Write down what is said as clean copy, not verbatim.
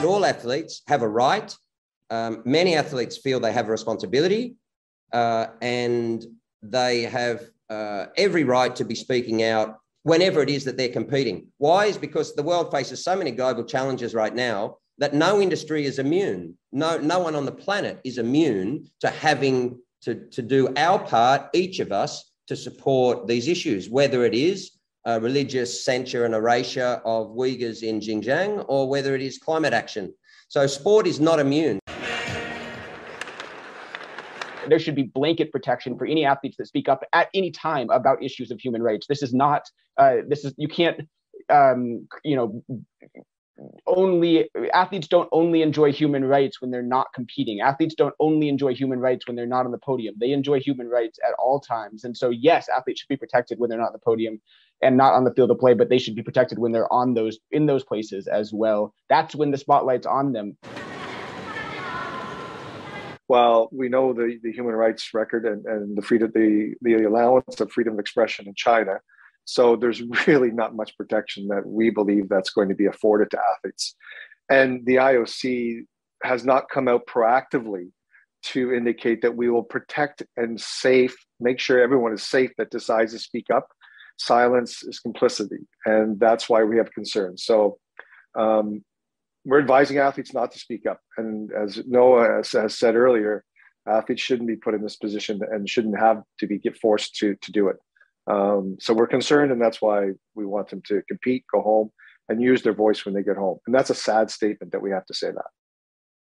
All athletes have a right. Many athletes feel they have a responsibility, and they have every right to be speaking out whenever it is that they're competing. Why? Is because the world faces so many global challenges right now that no industry is immune. No one on the planet is immune to having to do our part, each of us, to support these issues, whether it is religious censure and erasure of Uyghurs in Xinjiang, or whether it is climate action. So sport is not immune. There should be blanket protection for any athletes that speak up at any time about issues of human rights. This is not, you can't, athletes don't only enjoy human rights when they're not competing. Athletes don't only enjoy human rights when they're not on the podium. They enjoy human rights at all times. And so, yes, athletes should be protected when they're not on the podium and not on the field of play, but they should be protected when they're in those places as well. That's when the spotlight's on them. Well, we know the human rights record and the freedom, the allowance of freedom of expression in China. So there's really not much protection that we believe that's going to be afforded to athletes. And the IOC has not come out proactively to indicate that we will protect and make sure everyone is safe that decides to speak up. Silence is complicity, and that's why we have concerns. So we're advising athletes not to speak up. And as Noah has said earlier, athletes shouldn't be put in this position and shouldn't have to get forced to do it. So we're concerned, and that's why we want them to compete, go home, and use their voice when they get home. And that's a sad statement that we have to say that.